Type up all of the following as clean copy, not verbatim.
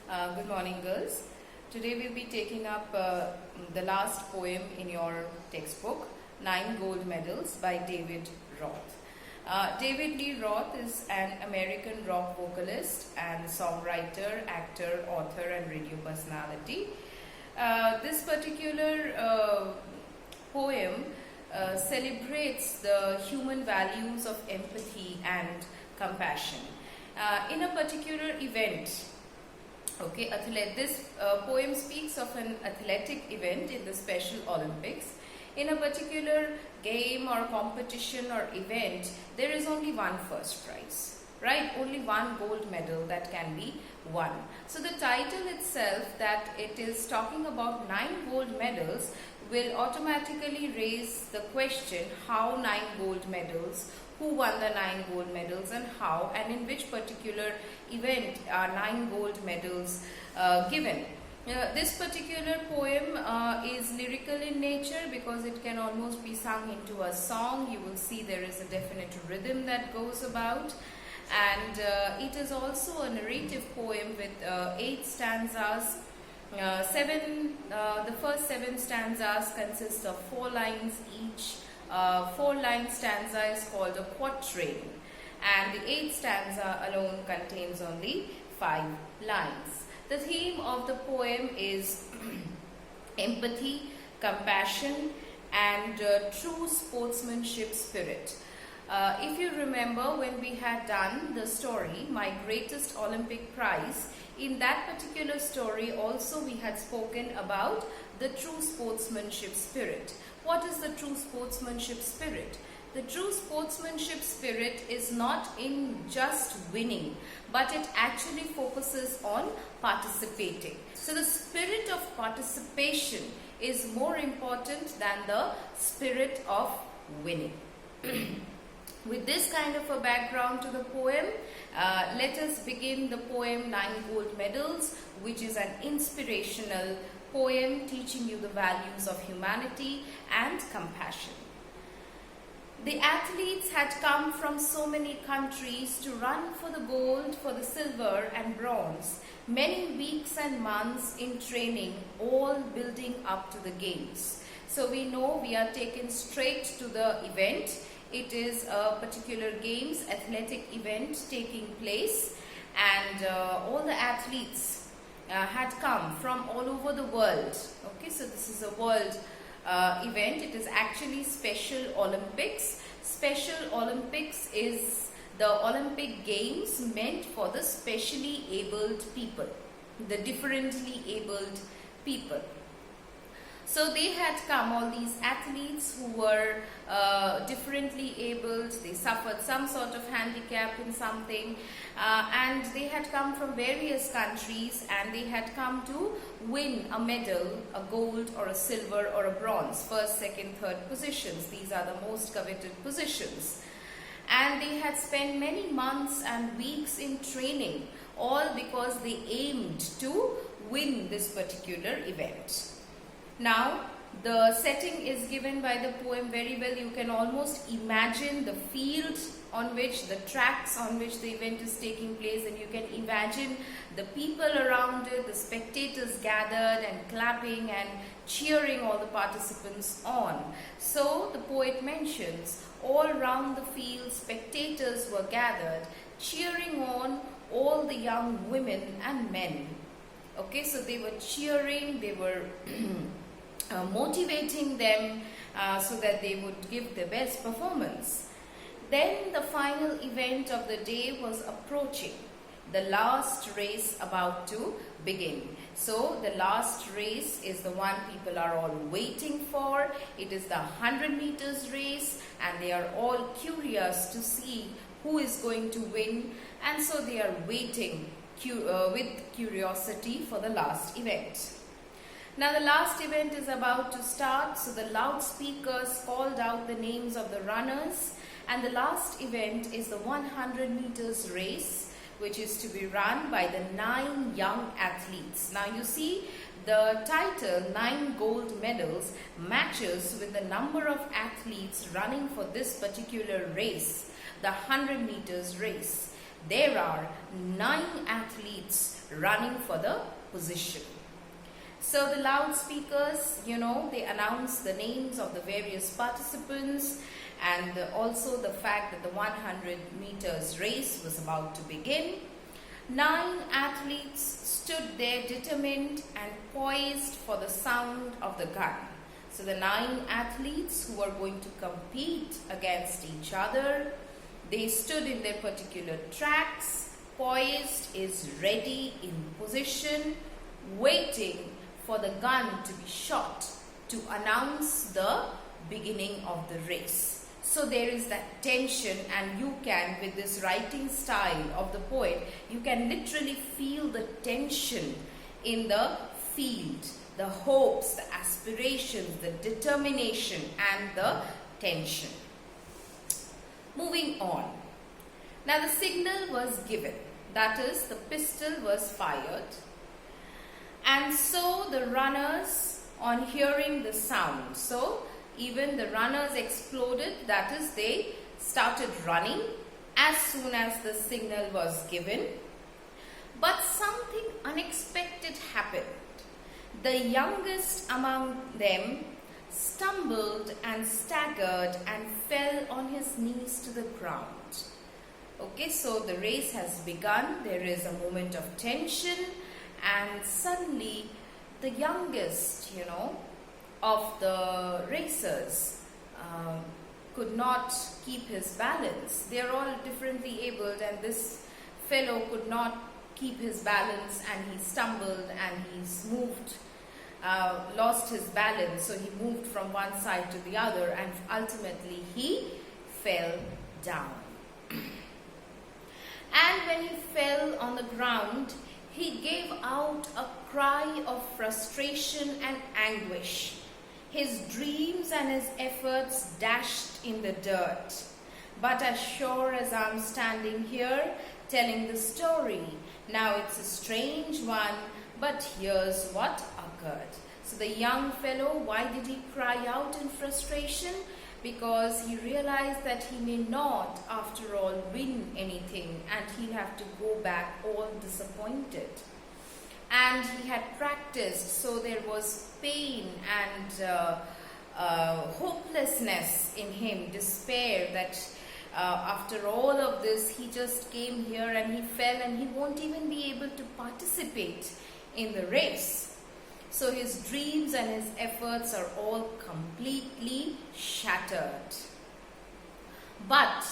Good morning, girls. Today we'll be taking up the last poem in your textbook, 9 Gold Medals by David Roth. David Lee Roth is an American rock vocalist and songwriter, actor, author and radio personality. This particular poem celebrates the human values of empathy and compassion. In a particular event, this poem speaks of an athletic event in the Special Olympics. In a particular game or competition or event, there is only one first prize, right? Only one gold medal that can be won. So the title itself, that it is talking about 9 gold medals, will automatically raise the question: how 9 gold medals? Who won the 9 gold medals and how, and in which particular event are 9 gold medals given? This particular poem is lyrical in nature because it can almost be sung into a song. You will see there is a definite rhythm that goes about, and it is also a narrative poem with 8 stanzas. The first 7 stanzas consist of 4 lines each. 4-line stanza is called a quatrain, and the 8th stanza alone contains only 5 lines. The theme of the poem is empathy, compassion and true sportsmanship spirit. If you remember, when we had done the story, My Greatest Olympic Prize, in that particular story also we had spoken about the true sportsmanship spirit. What is the true sportsmanship spirit? The true sportsmanship spirit is not in just winning, but it actually focuses on participating. So the spirit of participation is more important than the spirit of winning. With this kind of a background to the poem, let us begin the poem 9 Gold Medals, which is an inspirational poem teaching you the values of humanity and compassion. The athletes had come from so many countries to run for the gold, for the silver and bronze, many weeks and months in training, all building up to the games. So we know we are taken straight to the event. It is a particular games, athletic event taking place, and all the athletes had come from all over the world. Okay, so this is a world event. It is actually Special Olympics. Special Olympics is the Olympic Games meant for the specially abled people, the differently abled people. So they had come, all these athletes who were differently abled. They suffered some sort of handicap in something, and they had come from various countries, and they had come to win a medal, a gold or a silver or a bronze, first, second, third positions. These are the most coveted positions. And they had spent many months and weeks in training, all because they aimed to win this particular event. Now, the setting is given by the poem very well. You can almost imagine the field on which, the tracks on which the event is taking place, and you can imagine the people around it, the spectators gathered and clapping and cheering all the participants on. So the poet mentions, all round the field spectators were gathered, cheering on all the young women and men. Okay, so they were cheering, they were motivating them so that they would give their best performance. Then the final event of the day was approaching, the last race about to begin. So the last race is the one people are all waiting for. It is the 100 meters race, and they are all curious to see who is going to win, and so they are waiting with curiosity for the last event. Now the last event is about to start, so the loudspeakers called out the names of the runners, and the last event is the 100 meters race, which is to be run by the 9 young athletes. Now you see the title 9 gold medals matches with the number of athletes running for this particular race, the 100 meters race. there are 9 athletes running for the position. So the loudspeakers, they announce the names of the various participants, and also the fact that the 100 meters race was about to begin. 9 athletes stood there determined and poised for the sound of the gun. So the 9 athletes who are going to compete against each other, they stood in their particular tracks. Poised is ready, in position, waiting for the gun to be shot to announce the beginning of the race. So there is that tension, and you can, with this writing style of the poet, you can literally feel the tension in the field, the hopes, the aspirations, the determination and the tension. Moving on. Now the signal was given, that is, the pistol was fired, and so the runners, on hearing the sound, so even the runners exploded, that is, they started running as soon as the signal was given. But something unexpected happened. The youngest among them stumbled and staggered and fell on his knees to the ground. Okay, so the race has begun. There is a moment of tension, and suddenly the youngest, of the racers could not keep his balance. They are all differently abled, and this fellow could not keep his balance, and he stumbled and he's moved, lost his balance. So he moved from one side to the other, and ultimately he fell down. And when he fell on the ground, he gave out a cry of frustration and anguish. His dreams and his efforts dashed in the dirt. But as sure as I'm standing here telling the story, now it's a strange one, but here's what occurred. So the young fellow, why did he cry out in frustration? Because he realized that he may not, after all, win anything, and he'll have to go back all disappointed. And he had practiced, so there was pain and hopelessness in him, despair that after all of this, he just came here and he fell, and he won't even be able to participate in the race. So his dreams and his efforts are all completely shattered. But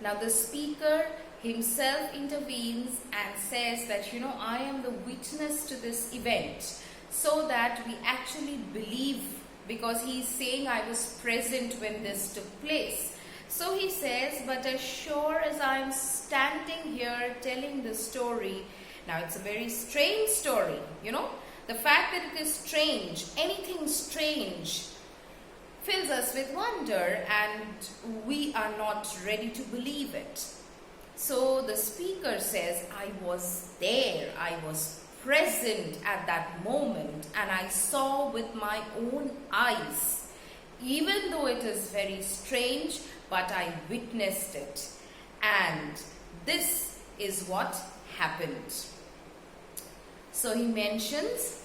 now the speaker himself intervenes and says that, I am the witness to this event, so that we actually believe, because he's saying I was present when this took place. So he says, but as sure as I'm standing here telling the story, now it's a very strange story, The fact that it is strange, anything strange, fills us with wonder, and we are not ready to believe it. So the speaker says, I was there, I was present at that moment, and I saw with my own eyes. Even though it is very strange, but I witnessed it. And this is what happened. So he mentions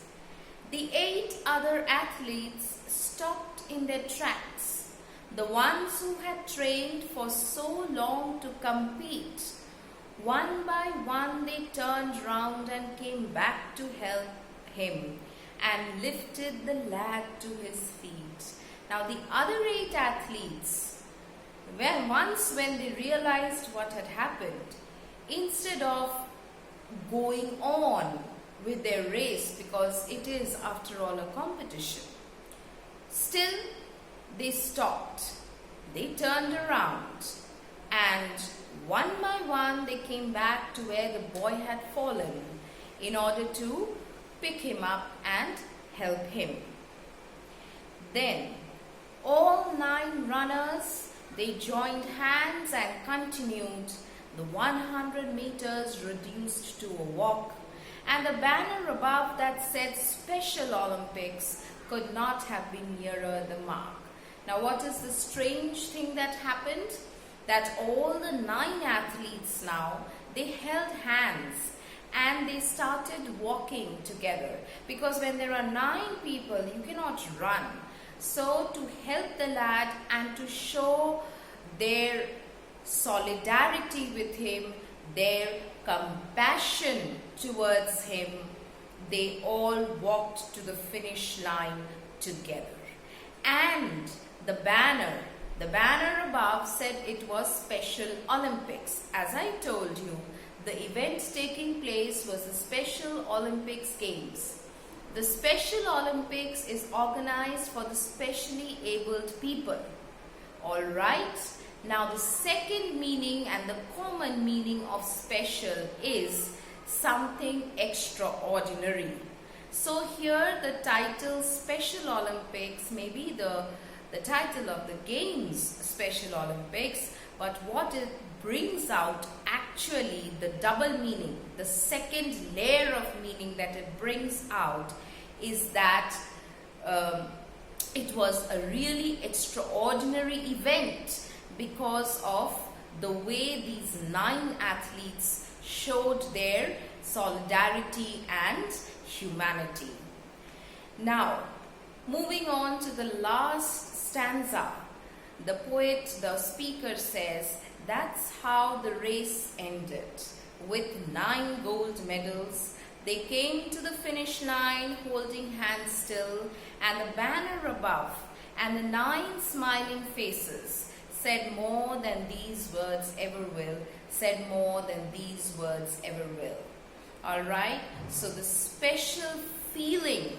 the 8 other athletes stopped in their tracks. The ones who had trained for so long to compete. One by one they turned round and came back to help him and lifted the lad to his feet. Now the other 8 athletes, when they realized what had happened, instead of going on with their race, because it is after all a competition, still they stopped. They turned around, and one by one they came back to where the boy had fallen in order to pick him up and help him. Then all 9 runners, they joined hands and continued the 100 meters reduced to a walk, and the banner above that said Special Olympics could not have been nearer the mark. Now what is the strange thing that happened? That all the 9 athletes now, they held hands and they started walking together, because when there are 9 people, you cannot run. So to help the lad and to show their solidarity with him, their compassion towards him, they all walked to the finish line together. And the banner above said it was Special Olympics. As I told you, the event taking place was the Special Olympics Games. The Special Olympics is organized for the specially abled people. Alright, now the second meaning and the common meaning of special is something extraordinary. So here the title Special Olympics may be the title of the Games Special Olympics, but what it brings out actually, the double meaning, the second layer of meaning that it brings out is that it was a really extraordinary event because of the way these 9 athletes showed their solidarity and humanity. Now, moving on to the last stanza, the poet, the speaker says, that's how the race ended. With 9 gold medals, they came to the finish line holding hands still, and the banner above and the 9 smiling faces said more than these words ever will, said more than these words ever will. Alright, so the special feeling,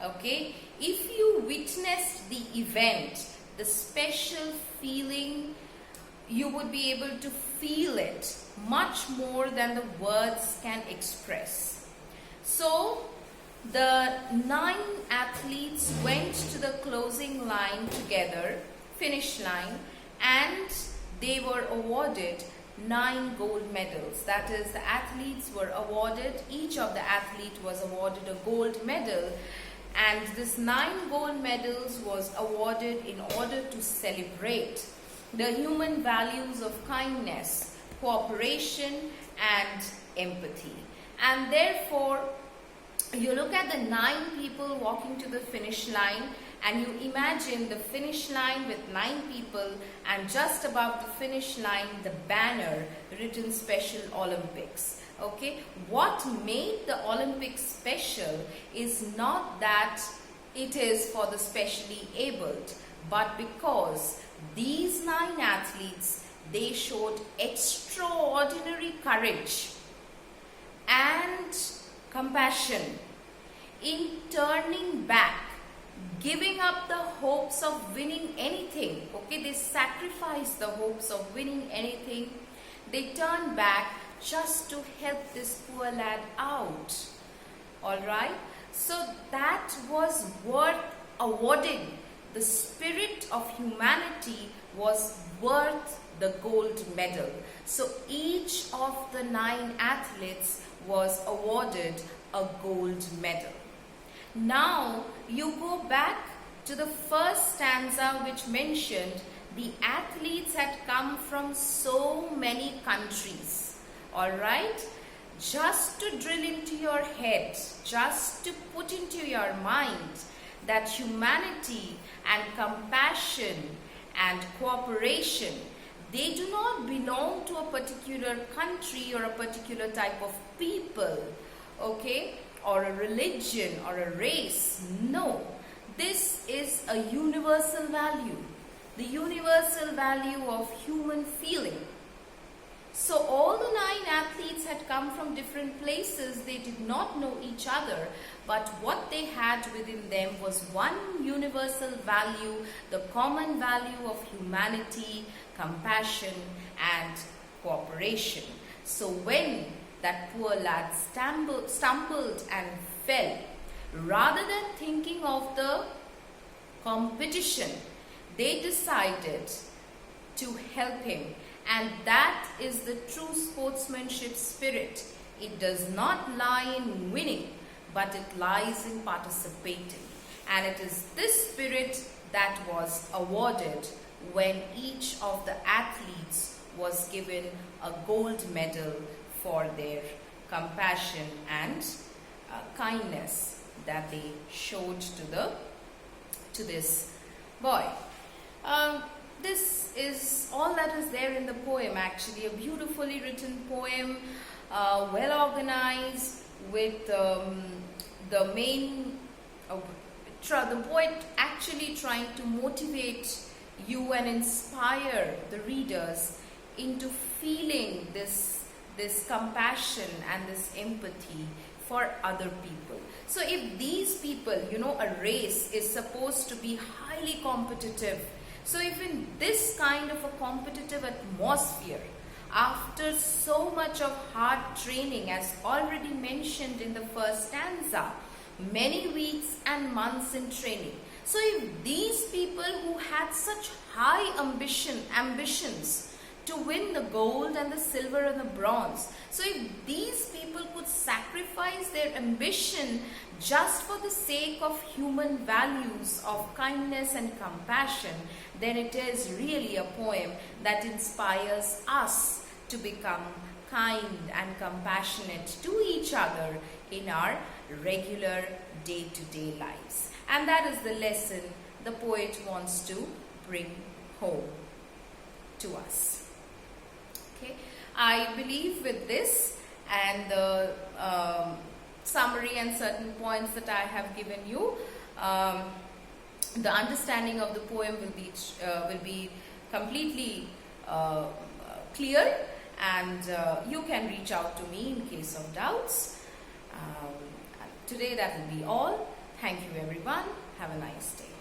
okay, if you witnessed the event, the special feeling, you would be able to feel it much more than the words can express. So the 9 athletes went to the closing line together, finish line, and they were awarded 9 gold medals. That is, the athletes were awarded, each of the athlete was awarded a gold medal, and this 9 gold medals was awarded in order to celebrate the human values of kindness, cooperation and empathy. And therefore, you look at the 9 people walking to the finish line and you imagine the finish line with 9 people, and just above the finish line the banner written Special Olympics. Okay, what made the Olympics special is not that it is for the specially abled, but because these 9 athletes, they showed extraordinary courage and compassion in turning back, giving up the hopes of winning anything. Okay, they sacrificed the hopes of winning anything. They turned back just to help this poor lad out. Alright, so that was worth awarding. The spirit of humanity was worth the gold medal. So each of the 9 athletes was awarded a gold medal. Now you go back to the first stanza, which mentioned the athletes had come from so many countries. Alright, just to drill into your head, just to put into your mind that humanity and compassion and cooperation, they do not belong to a particular country or a particular type of people, okay, or a religion or a race. No, this is a universal value, the universal value of human feeling. So all the 9 athletes had come from different places. They did not know each other, but what they had within them was one universal value, the common value of humanity, compassion and cooperation. So when that poor lad stumbled and fell, rather than thinking of the competition, they decided to help him. And that is the true sportsmanship spirit. It does not lie in winning, but it lies in participating. And it is this spirit that was awarded when each of the athletes was given a gold medal for their compassion and kindness that they showed to this boy. This is all that is there in the poem. Actually, a beautifully written poem, well organized, with the main the poet actually trying to motivate you and inspire the readers into feeling this compassion and this empathy for other people. So if these people, a race is supposed to be highly competitive, so if in this kind of a competitive atmosphere, after so much of hard training, as already mentioned in the first stanza, many weeks and months in training. So if these people who had such high ambitions to win the gold and the silver and the bronze, so if these people could sacrifice their ambition just for the sake of human values of kindness and compassion, then it is really a poem that inspires us to become kind and compassionate to each other in our regular day-to-day lives. And that is the lesson the poet wants to bring home to us. Okay, I believe with this and the summary and certain points that I have given you, the understanding of the poem will be completely clear, and you can reach out to me in case of doubts. Today that will be all. Thank you everyone. Have a nice day.